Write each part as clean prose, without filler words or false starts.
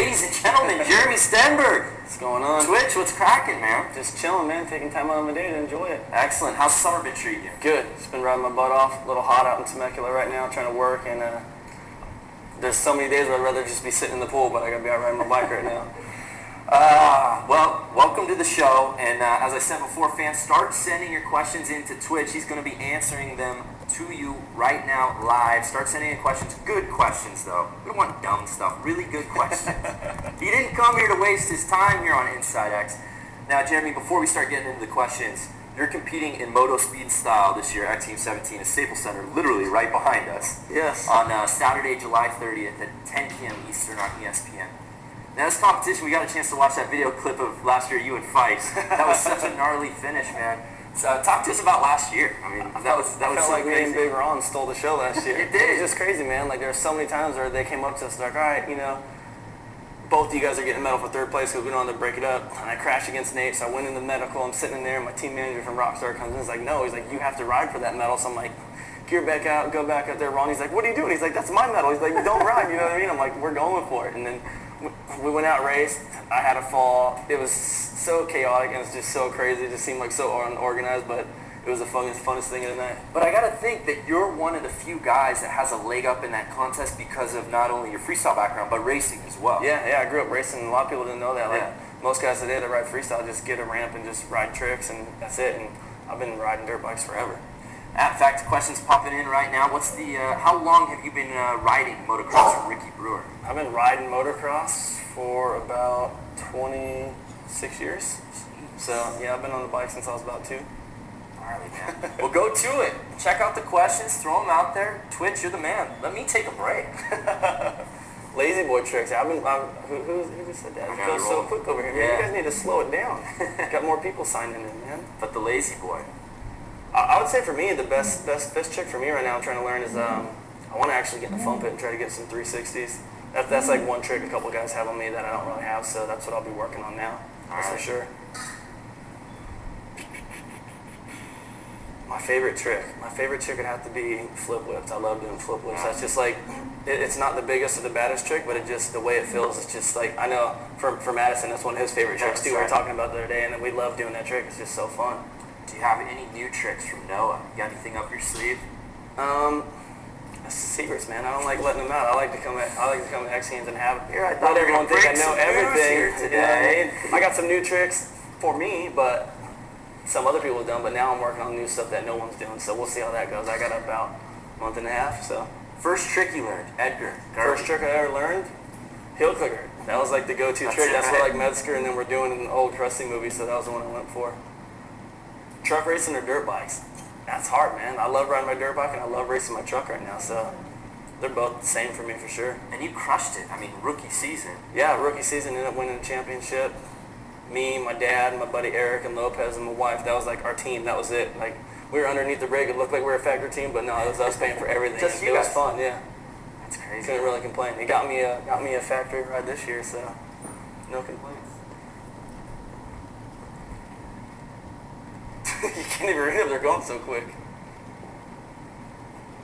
Ladies and gentlemen, Jeremy Stenberg. What's going on? Twitch, what's cracking, man? Just chilling, man. Taking time out of my day to enjoy it. Excellent. How's summer been treating you? Good. Just been riding my butt off. A little hot out in Temecula right now, trying to work, and there's so many days where I'd rather just be sitting in the pool, but I gotta be out riding my bike right now. Well, welcome to the show, and as I said before, fans, start sending your questions into Twitch. He's going to be answering them to you right now live. Start sending in questions. Good questions, though. We don't want dumb stuff. Really good questions. He didn't come here to waste his time here on Inside X. Now, Jeremy, before we start getting into the questions, you're competing in Moto Speed Style this year at Team 17 at Staples Center, literally right behind us. Yes. On Saturday, July 30th at 10 p.m. Eastern on ESPN. Now, this competition, we got a chance to watch that video clip of last year, you and Feist. That was such a gnarly finish, man. So, talk to us about last year. I mean, that was felt so like me crazy. and Big Ron stole the show last year. It did. It was just crazy, man. Like, there were so many times where they came up to us like, all right, you know, both of you guys are getting a medal for third place because we don't have to break it up. And I crashed against Nate, so I went in the medical. I'm sitting in there, and my team manager from Rockstar comes in. He's like, no. He's like, you have to ride for that medal. So I'm like, gear back out, go back out there, Ron. He's like, what are you doing? He's like, that's my medal. He's like, don't ride, you know what I mean? I'm like, we're going for it. And then we went out, raced. I had a fall. It was so chaotic, and it was just so crazy. It just seemed like so unorganized, but it was the funnest thing of the night. But I got to think that you're one of the few guys that has a leg up in that contest because of not only your freestyle background, but racing as well. Yeah, I grew up racing. A lot of people didn't know that. Like, most guys today that ride freestyle just get a ramp and just ride tricks, and that's it. And I've been riding dirt bikes forever. In fact, questions popping in right now. What's the, how long have you been riding motocross from Ricky Brewer? I've been riding motocross for about 26 years. So, yeah, I've been on the bike since I was about 2. Gnarly, man. Well, go to it. Check out the questions. Throw them out there. Twitch, you're the man. Let me take a break. Lazy boy tricks. Who just said that? It goes so quick over here, man. Yeah. You guys need to slow it down. Got more people signing in, man. But the lazy boy. I would say for me, the best trick for me right now I'm trying to learn is I want to actually get in the foam pit and try to get some 360s. That's like one trick a couple of guys have on me that I don't really have, so that's what I'll be working on now. That's for sure. My favorite trick would have to be flip whips. I love doing flip whips. That's just like, it's not the biggest or the baddest trick, but it just, the way it feels, it's just like, I know for Madison, that's one of his favorite tricks too. We were talking about the other day, and we love doing that trick. It's just so fun. Do you have any new tricks from Noah? You got anything up your sleeve? That's secrets, man. I don't like letting them out. I like to come to X Games and have. Here, I thought everyone think I know everything today. You know, I got some new tricks for me, but some other people have done. But now I'm working on new stuff that no one's doing. So we'll see how that goes. I got about a month and a half. So first trick you learned, Edgar. First trick I ever learned, heel clicker. That was like the go-to trick. That's what like Metzger, and then we're doing an old Krusty movie, so that was the one I went for. Truck racing or dirt bikes? That's hard, man. I love riding my dirt bike, and I love racing my truck right now, so they're both the same for me for sure. And you crushed it. I mean, rookie season. Yeah, rookie season, ended up winning the championship. Me, my dad, my buddy Eric, and Lopez, and my wife, that was like our team. That was it. Like, we were underneath the rig. It looked like we were a factory team, but no, it was us paying for everything. Just it was fun, yeah. That's crazy. Couldn't really complain. It got me a factory ride this year, so no complaints. You can't even read them, they're going so quick.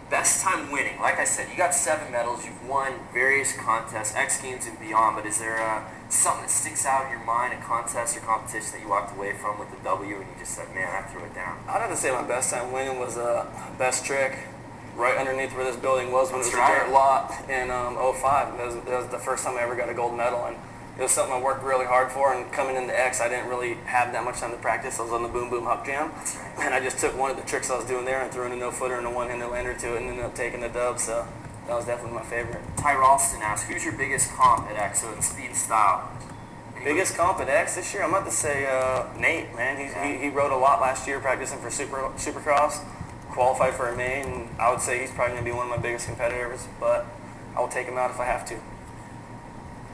Best time winning. Like I said, you got 7 medals. You've won various contests, X Games and beyond, but is there something that sticks out in your mind, a contest or competition that you walked away from with the W and you just said, man, I threw it down? I'd have to say my best time winning was best trick right underneath where this building was when it was a dirt lot in 05. That was the first time I ever got a gold medal, and it was something I worked really hard for, and coming into X, I didn't really have that much time to practice. I was on the Boom Boom Huck Jam, and I just took one of the tricks I was doing there and threw in a no-footer and a one-handed lander to it, and ended up taking the dub, so that was definitely my favorite. Ty Ralston asks, who's your biggest comp at X, so in speed and style? Biggest comp at X this year? I'm about to say Nate, man. He rode a lot last year practicing for Supercross, qualified for a main, and I would say he's probably going to be one of my biggest competitors, but I will take him out if I have to.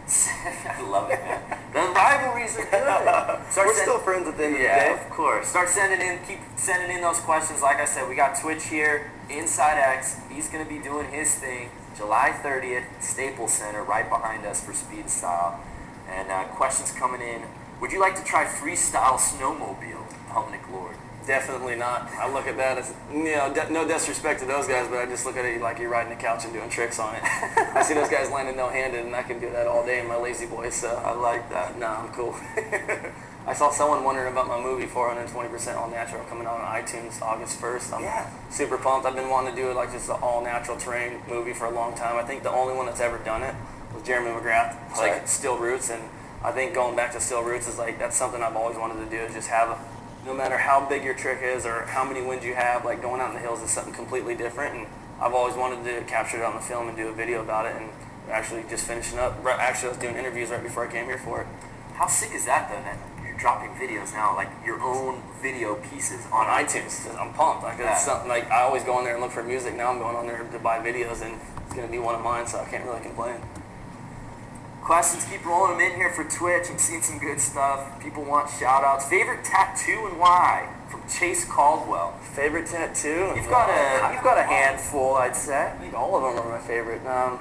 I love it, man. The rivalries are good. We're still friends at the end of the day. Yeah, of course. Keep sending in those questions. Like I said, we got Twitch here, Inside X. He's going to be doing his thing July 30th, Staples Center, right behind us for Speed Style. And questions coming in. Would you like to try freestyle snowmobile, Dominic Lord? Definitely not. I look at that as, no disrespect to those guys, but I just look at it like you're riding a couch and doing tricks on it. I see those guys landing no-handed, and I can do that all day in my lazy boy, so I like that. Nah, I'm cool. I saw someone wondering about my movie, 420% All Natural, coming out on iTunes August 1st. I'm super pumped. I've been wanting to do it like just an all-natural terrain movie for a long time. I think the only one that's ever done it was Jeremy McGrath. It's like Still Roots, and I think going back to Still Roots is like, that's something I've always wanted to do, is just have no matter how big your trick is or how many winds you have, like going out in the hills is something completely different. And I've always wanted to capture it on the film and do a video about it, and actually just finishing up. Actually, I was doing interviews right before I came here for it. How sick is that though, that you're dropping videos now, like your own video pieces on iTunes? I'm pumped. Like, it's something, like I always go on there and look for music. Now I'm going on there to buy videos, and it's going to be one of mine, so I can't really complain. Questions, keep rolling them in here for Twitch. I'm seeing some good stuff. People want shout-outs. Favorite tattoo and why? From Chase Caldwell. Favorite tattoo? You've got a handful, I'd say. I think all of them are my favorite. I'm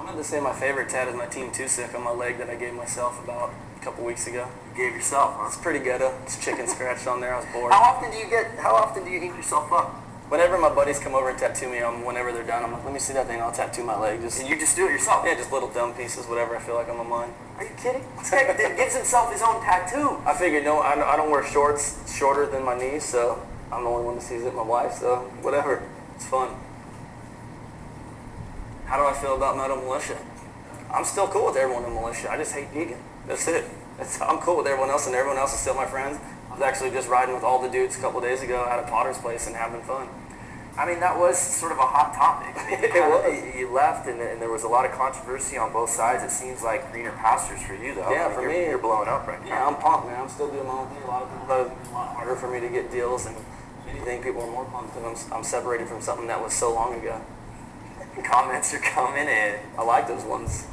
going to say my favorite tat is my Team 2 Sick on my leg that I gave myself about a couple weeks ago. You gave yourself, huh? It's pretty ghetto. It's chicken scratched on there. I was bored. How often do you ink yourself up? Whenever my buddies come over and tattoo me, whenever they're done, I'm like, let me see that thing, I'll tattoo my leg. And you just do it yourself? Yeah, just little dumb pieces, whatever I feel like I'm on mine. Are you kidding? This guy gives himself his own tattoo. I figured, no, I don't wear shorts shorter than my knees, so I'm the only one that sees it, my wife, so whatever. It's fun. How do I feel about Metal Militia? I'm still cool with everyone in Militia. I just hate Negan. That's it. I'm cool with everyone else, and everyone else is still my friends. I was actually just riding with all the dudes a couple days ago out at Potter's place and having fun. I mean, that was sort of a hot topic. You left, and there was a lot of controversy on both sides. It seems like greener pastures for you, though. Yeah, for me. You're blowing up right now. Yeah, I'm pumped, man. I'm still doing my own thing. A lot of people thought it was a lot harder for me to get deals, and anything, people are more pumped because I'm separated from something that was so long ago. Comments are coming in. I like those ones.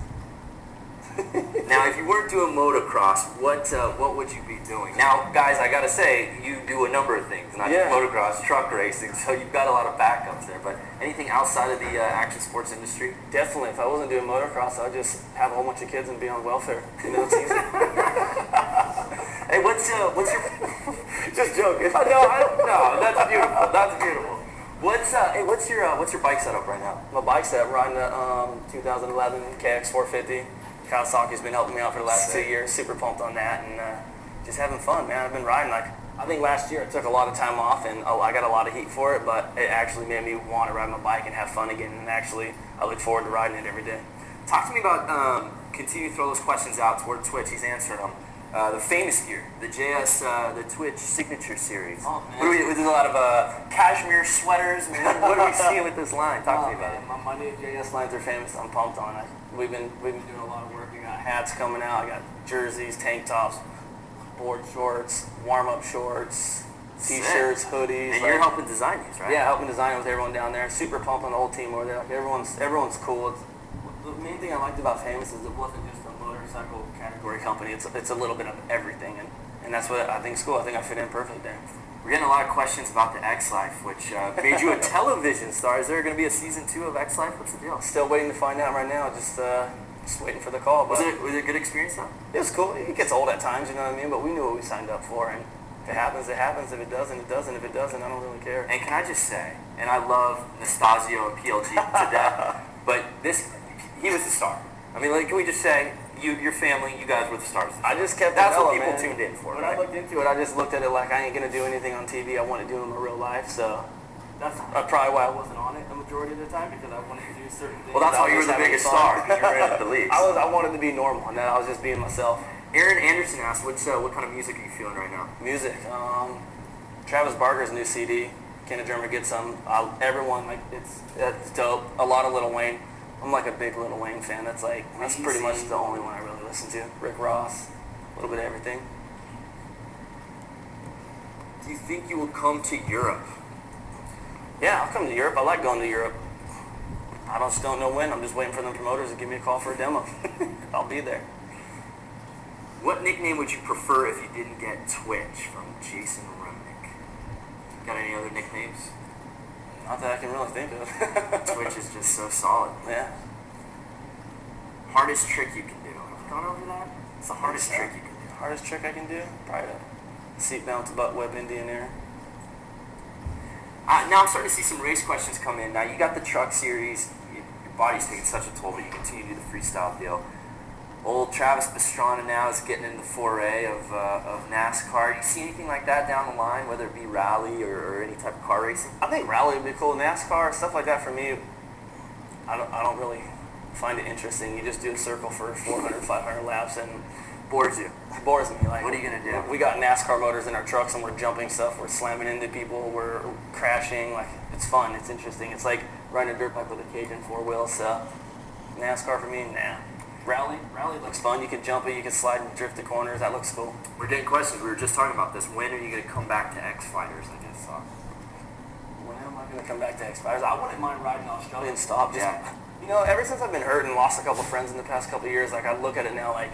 Now, if you weren't doing motocross, what would you be doing? Now, guys, I gotta say, you do a number of things, not just motocross, truck racing, so you've got a lot of backups there. But anything outside of the action sports industry? Definitely. If I wasn't doing motocross, I'd just have a whole bunch of kids and be on welfare. You know, it's easy. Hey, what's your? Just joking. No, that's beautiful. That's beautiful. What's your bike setup right now? My bike setup, riding a 2011 KX 450. Kawasaki's been helping me out for the last 2 years. Super pumped on that, and just having fun, man. I've been riding, like, I think last year I took a lot of time off, and I got a lot of heat for it, but it actually made me want to ride my bike and have fun again, and actually I look forward to riding it every day. Talk to me about, continue to throw those questions out toward Twitch. He's answering them. The famous gear, the JS, the Twitch signature series. Oh, man. We do a lot of cashmere sweaters. What are we seeing with this line? Talk to me about it. My new JS lines are famous. I'm pumped on it. We've been doing a lot of work. We got hats coming out. I got jerseys, tank tops, board shorts, warm-up shorts, t-shirts, hoodies. And you're helping design these, right? Yeah, helping design with everyone down there. Super pumped on the whole team over there. Like everyone's cool. The main thing I liked about Famous is it wasn't just a motorcycle category company. It's a little bit of everything, and that's what I think is cool. I think I fit in perfect there. We're getting a lot of questions about the X Life, which made you a television star. Is there going to be a season 2 of X Life? What's the deal? Still waiting to find out right now. Just waiting for the call. But was it a good experience though? It was cool. It gets old at times, you know what I mean? But we knew what we signed up for, and if it happens, it happens. If it doesn't, it doesn't. If it doesn't, I don't really care. And can I just say, and I love Nastasio and PLG to death, but he was the star. I mean, like, can we just say, your family, you guys were the stars. I just kept That's what mellow, people man. tuned in for. When right? I looked into it, I just looked at it like I ain't gonna do anything on TV. I want to do it in my real life, so that's probably why I wasn't on it the majority of the time, because I wanted to do certain things. Well, that's why you were the biggest star, because you were in the leagues. I wanted to be normal, and then I was just being myself. Aaron Anderson asked, what kind of music are you feeling right now? Music. Travis Barker's new CD. Can a Drummer Get Some? Everyone, like, it's dope. A lot of Lil Wayne. I'm like a big Lil Wayne fan. That's pretty much the only one I really listen to. Rick Ross, a little bit of everything. Do you think you will come to Europe? Yeah, I'll come to Europe. I like going to Europe. I just don't know when. I'm just waiting for them promoters to give me a call for a demo. I'll be there. What nickname would you prefer if you didn't get Twitch? From Jason Remnick. Got any other nicknames? Not that I can really think of. Twitch is just so solid. Yeah. Hardest trick you can do. Have we gone over that? It's the hardest trick you can do. Hardest trick I can do? Probably a seat bounce butt web Indian air. Now I'm starting to see some race questions come in. Now you got the truck series. Your body's taking such a toll, but you continue to do the freestyle deal. Old Travis Pastrana now is getting in the foray of NASCAR. Do you see anything like that down the line, whether it be rally or any type of car racing? I think rally would be cool. NASCAR, stuff like that for me, I don't really find it interesting. You just do a circle for 400, 500 laps and Bores you. it bores me. Like, What are you going to do? we got NASCAR motors in our trucks and we're jumping stuff, we're slamming into people, we're crashing. Like, it's fun, it's interesting. It's like riding a dirt bike with a Cajun 4-wheel, so NASCAR for me, nah. Rally looks fun. You can jump it, you can slide and drift the corners. That looks cool. We're getting questions. We were just talking about this. When are you going to come back to X Fighters? I just thought. When am I going to come back to X Fighters? I wouldn't mind riding Australian stop. Just, Yeah. You know, ever since I've been hurt and lost a couple friends in the past couple of years, like, I look at it now, like,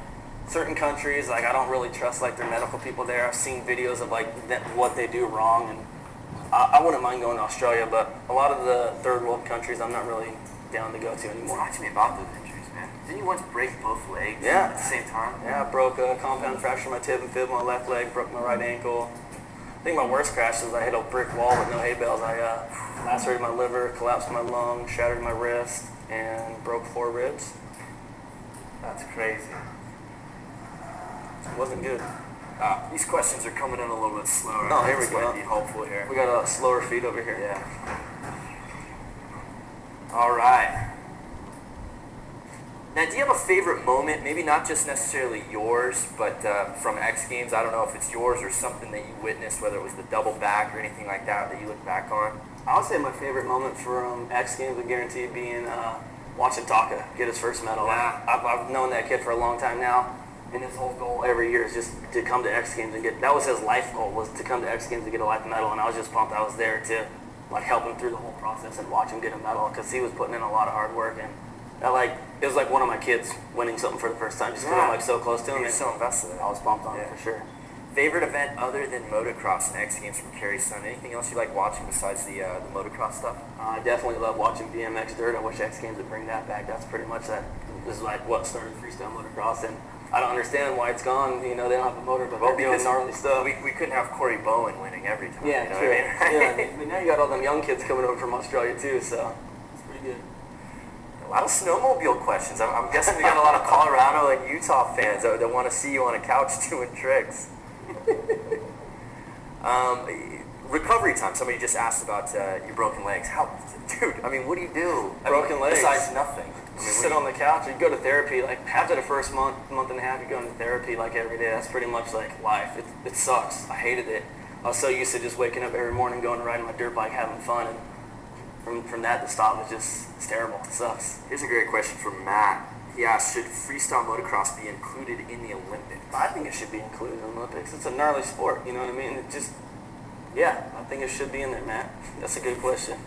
certain countries, like, I don't really trust, like, their medical people there. I've seen videos of, like, what they do wrong, and I wouldn't mind going to Australia, but a lot of the third world countries I'm not really down to go to anymore. Talk to me about those injuries, man. Didn't you once break both legs Yeah. at the same time? Yeah, I broke a compound fracture in my tib and fib in my left leg, broke my right ankle. I think my worst crash was I hit a brick wall with no hay bales. I lacerated my liver, collapsed my lung, shattered my wrist, and broke 4 ribs. That's crazy. It wasn't good. These questions are coming in a little bit slower. Oh, here we This might go. be hopeful here. We got a slower feed over here. Yeah. All right. Now, do you have a favorite moment, maybe not just necessarily yours, but from X Games? I don't know if it's yours or something that you witnessed, whether it was the double back or anything like that that you look back on. I would say my favorite moment from X Games would guarantee being watching Taka get his first medal. Yeah. I've known that kid for a long time now, and his whole goal every year is just to come to X Games and get. That was his life goal, was to come to X Games and get a life medal, and I was just pumped I was there to like help him through the whole process and watch him get a medal, because he was putting in a lot of hard work, and it was like one of my kids winning something for the first time, just because I'm like so close to him. You're And so invested in it. I was pumped on it for sure. Favorite event other than motocross and X Games from Kerry's son? Anything else you like watching besides the motocross stuff? I definitely love watching BMX dirt. I wish X Games would bring that back. That's pretty much that. This is like what started freestyle motocross, and I don't understand why it's gone. You know, they don't have a motor, but they're doing gnarly stuff. We couldn't have Corey Bowen winning every time. Yeah, you know true. what I mean? Yeah, but now you got all them young kids coming over from Australia too, so it's pretty good. A lot of snowmobile questions. I'm guessing we got a lot of Colorado and Utah fans that want to see you on a couch doing tricks. Recovery time. Somebody just asked about your broken legs. How, dude? I mean, what do you do? Broken legs. Besides nothing. I mean, Sit on the couch. You go to therapy. Like after the first month and a half, you go into therapy like every day. That's pretty much like life. It sucks. I hated it. I was so used to just waking up every morning, going and riding my dirt bike, having fun, and from that to stop, it's terrible. It sucks. Here's a great question from Matt. He asked, should freestyle motocross be included in the Olympics? I think it should be included in the Olympics. It's a gnarly sport, you know what I mean? Yeah, I think it should be in there, Matt. That's a good question.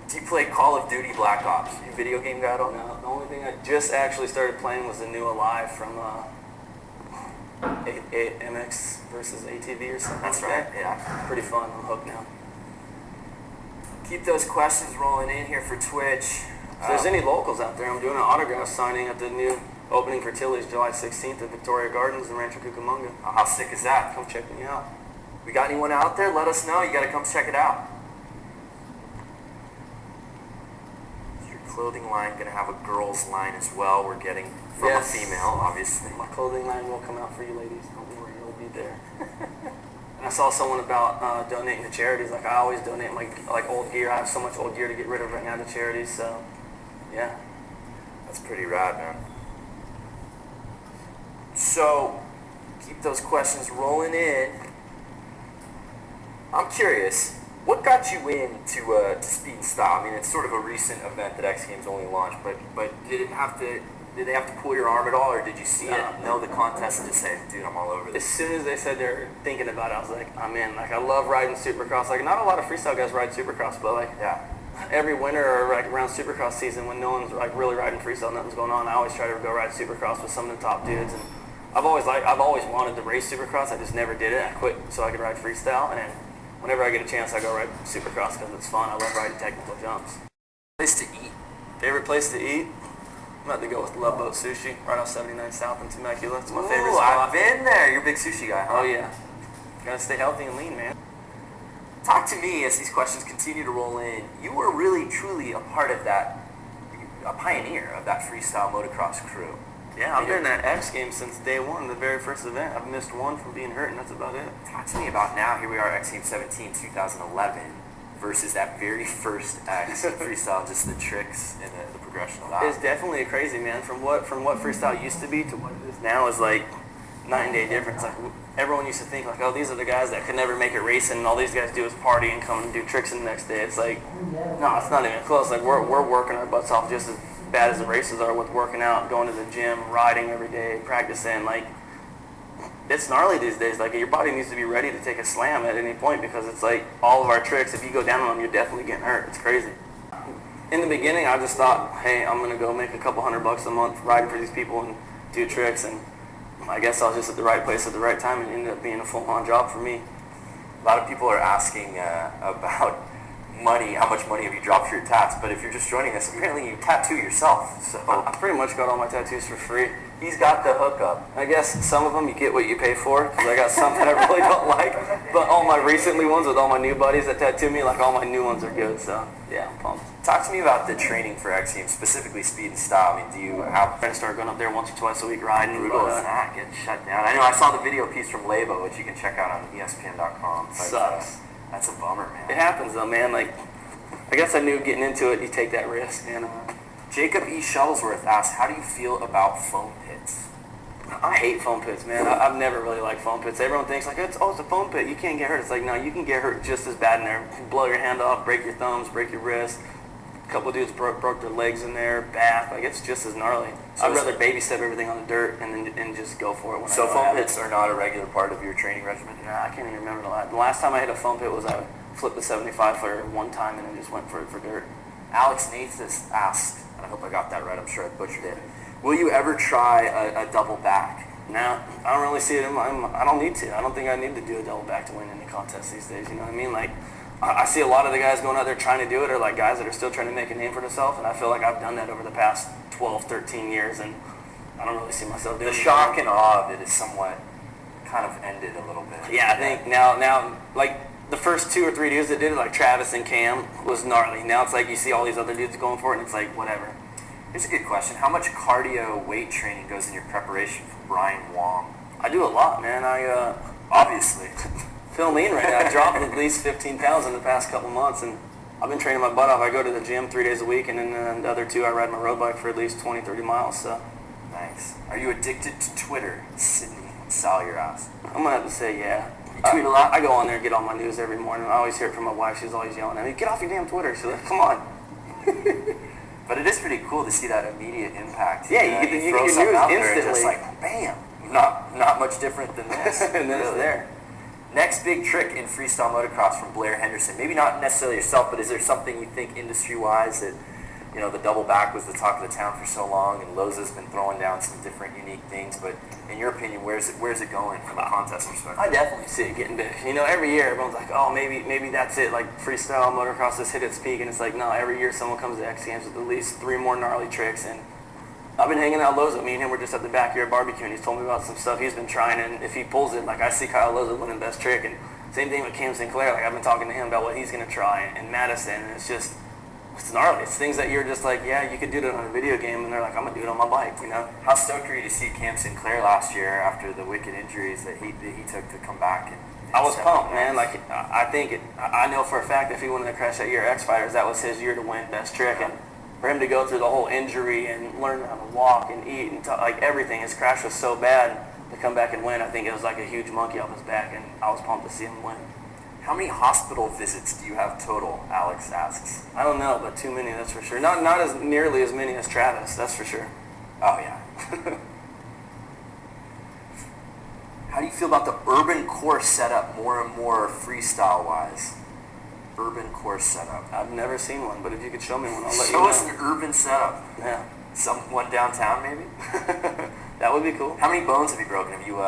Do you play Call of Duty Black Ops? You video game guy at all? No, the only thing I just actually started playing was the new Alive from MX versus ATV or something. That's like right, that. yeah. Pretty fun. I'm hooked now. Keep those questions rolling in here for Twitch. If there's any locals out there, I'm doing an autograph signing at the new opening for Tilly's July 16th at Victoria Gardens in Rancho Cucamonga. How sick is that? Come check me out. We got anyone out there? Let us know. You got to come check it out. Is your clothing line going to have a girls line as well? We're getting from Yes. a female, obviously. My clothing line will come out for you ladies. Don't worry, it'll be there. And I saw someone about donating to charities. Like I always donate my like old gear. I have so much old gear to get rid of right now to charities. So, yeah. That's pretty rad, man. So, keep those questions rolling in. I'm curious, what got you into to speed and style? I mean, it's sort of a recent event that X Games only launched, but did they have to pull your arm at all, or did you see it, know the contest, and just say, dude, I'm all over As this? soon as they said they're thinking about it, I was like, I'm in. Like I love riding Supercross. Like not a lot of freestyle guys ride Supercross, but like Yeah. every winter or like around Supercross season when no one's like really riding freestyle, nothing's going on, I always try to go ride Supercross with some of the top dudes. And I've always wanted to race Supercross. I just never did it. I quit so I could ride freestyle, and whenever I get a chance, I go ride Supercross because it's fun. I love riding technical jumps. Place to eat. Favorite place to eat? I'm about to go with Love Boat Sushi right off 79 South in Temecula. It's my favorite Ooh, spot. I've been there. You're a big sushi guy, huh? Oh yeah. Gotta stay healthy and lean, man. Talk to me as these questions continue to roll in. You were really, truly a part of that, a pioneer of that freestyle motocross crew. Yeah, I've been in that X Games since day one, the very first event. I've missed one from being hurt, and that's about it. Talk to me about now. Here we are, X Games 17, 2011, versus that very first X freestyle, just the tricks and the progression of that. It's definitely crazy, man. From what freestyle used to be to what it is now is like night and day difference. Like everyone used to think like, oh, these are the guys that could never make it racing, and all these guys do is party and come and do tricks the next day. It's like, no, it's not even close. Like we're working our butts off just as bad as the races are with working out, going to the gym, riding every day, practicing. Like it's gnarly these days. Like your body needs to be ready to take a slam at any point because it's like all of our tricks, if you go down on them, you're definitely getting hurt. It's crazy. In the beginning, I just thought, hey, I'm gonna go make a couple $100 a month riding for these people and do tricks, and I guess I was just at the right place at the right time, and it ended up being a full-on job for me. A lot of people are asking about money, how much money have you dropped for your tats, but if you're just joining us, apparently you tattoo yourself, so... I pretty much got all my tattoos for free. He's got the hookup. I guess some of them you get what you pay for, because I got some that I really don't like, but all my recently ones with all my new buddies that tattoo me, like all my new ones are good, so yeah, I'm pumped. Talk to me about the training for X Games, specifically speed and style. I mean, do you have... I start going up there once or twice a week riding. Brutal as that, getting shut down. I know I saw the video piece from Labo, which you can check out on ESPN.com. Sucks. That's a bummer, man. It happens though, man. Like, I guess I knew getting into it, you take that risk. And Jacob E. Shuttlesworth asked, how do you feel about foam pits? I hate foam pits, man. I've never really liked foam pits. Everyone thinks like, it's a foam pit, you can't get hurt. It's like, no, you can get hurt just as bad in there. Blow your hand off, break your thumbs, break your wrist. A couple dudes broke their legs in there, bath. Like, it's just as gnarly. So I'd rather babysit everything on the dirt and just go for it. So foam pits are not a regular part of your training regimen? Nah, I can't even remember the last time I hit a foam pit was I flipped the 75 footer one time and then just went for it for dirt. Alex Nathis asked, and I hope I got that right, I'm sure I butchered it, will you ever try a double back? Nah, I don't really see it I don't need to. I don't think I need to do a double back to win any contest these days, you know what I mean? Like, I see a lot of the guys going out there trying to do it are like guys that are still trying to make a name for themselves, and I feel like I've done that over the past 12, 13 years, and I don't really see myself doing it. The shock and awe of it is somewhat kind of ended a little bit. Yeah, I think now, like, the first 2 or 3 dudes that did it, like Travis and Cam, was gnarly. Now it's like you see all these other dudes going for it, and it's like, whatever. Here's a good question. How much cardio weight training goes in your preparation for Brian Wong? I do a lot, man. Obviously. Feeling lean right now. I dropped at least 15 pounds in the past couple months, and I've been training my butt off. I go to the gym 3 days a week, and then the other 2 I ride my road bike for at least 20, 30 miles. So. Nice. Are you addicted to Twitter? Sydney Salyer asked. I'm going to have to say yeah. You tweet a lot? I go on there and get all my news every morning. I always hear it from my wife. She's always yelling at me, get off your damn Twitter. She's like, come on. But it is pretty cool to see that immediate impact. Yeah, you get news instantly. Just like, bam, not much different than this. And then it's there. Next big trick in freestyle motocross from Blair Henderson. Maybe not necessarily yourself, but is there something you think industry-wise that, you know, the double back was the talk of the town for so long, and Loza's been throwing down some different unique things, but in your opinion, where's it going from a contest perspective? I definitely see it getting big. You know, every year everyone's like, oh, maybe that's it, like freestyle motocross has hit its peak, and it's like, no, every year someone comes to X Games with at least 3 more gnarly tricks, and I've been hanging out with Loza. Me and him were just at the backyard barbecue, and he's told me about some stuff he's been trying, and if he pulls it, like I see Kyle Loza winning best trick, and same thing with Cam Sinclair. Like I've been talking to him about what he's going to try, and Madison, and it's gnarly. It's things that you're just like, yeah, you could do that on a video game, and they're like, I'm going to do it on my bike, you know? How stoked were you to see Cam Sinclair last year after the wicked injuries that he took to come back? And I was pumped, man. Like, I know for a fact if he won the crash that year X Fighters, that was his year to win best trick, and for him to go through the whole injury and learn how to walk and eat and like everything, his crash was so bad, to come back and win, I think it was like a huge monkey off his back, and I was pumped to see him win. How many hospital visits do you have total, Alex asks? I don't know, but too many, that's for sure. Not as nearly as many as Travis, that's for sure. Oh, yeah. How do you feel about the urban course setup more and more freestyle-wise? Urban course setup. I've never seen one, but if you could show me one, I'll let you know. Show us an urban setup. Yeah. One downtown, maybe? That would be cool. How many bones have you broken? Have you,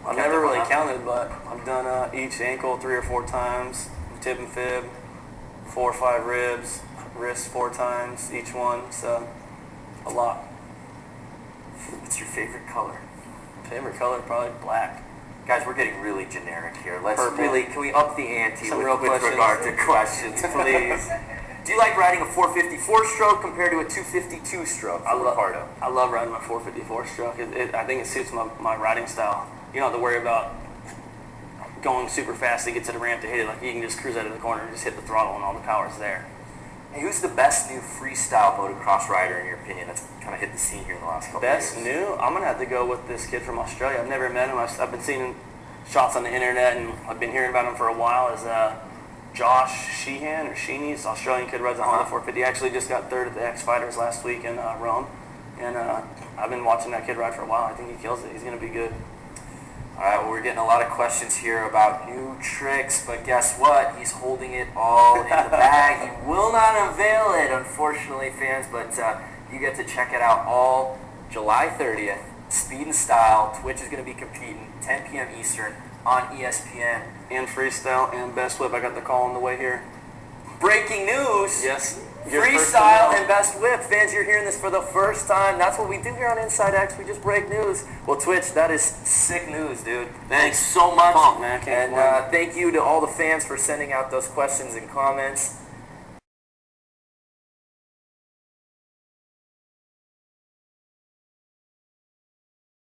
I've never really counted, but I've done each ankle 3 or 4 times, tib and fib, 4 or 5 ribs, wrist 4 times each one, so a lot. What's your favorite color? Favorite color, probably black. Guys, we're getting really generic here. Let's Purple. can we up the ante Some with real questions. regard to questions, please? Do you like riding a 454 stroke compared to a 252 stroke for Ricardo? I love riding my 454 stroke. I think it suits my riding style. You don't have to worry about going super fast to get to the ramp to hit it. Like, you can just cruise out of the corner and just hit the throttle and all the power's there. Hey, who's the best new freestyle motocross rider in your opinion that's kind of hit the scene here in the last couple of years? Best new? I'm going to have to go with this kid from Australia. I've never met him. I've been seeing shots on the internet, and I've been hearing about him for a while. Is Josh Sheehan or Sheeny? He's an Australian kid, rides a Honda 450. He actually just got third at the X Fighters last week in Rome. And I've been watching that kid ride for a while. I think he kills it. He's going to be good. All right, well, we're getting a lot of questions here about new tricks, but guess what? He's holding it all in the bag. He will not unveil it, unfortunately, fans, but you get to check it out all July 30th. Speed and Style. Twitch is going to be competing 10 p.m. Eastern on ESPN. And freestyle and best whip. I got the call on the way here. Breaking news. Yes. Freestyle and best whip. Fans, you're hearing this for the first time. That's what we do here on Inside X. We just break news. Well, Twitch, that is sick news, dude. Thanks so much. Pump, man. And thank you to all the fans for sending out those questions and comments.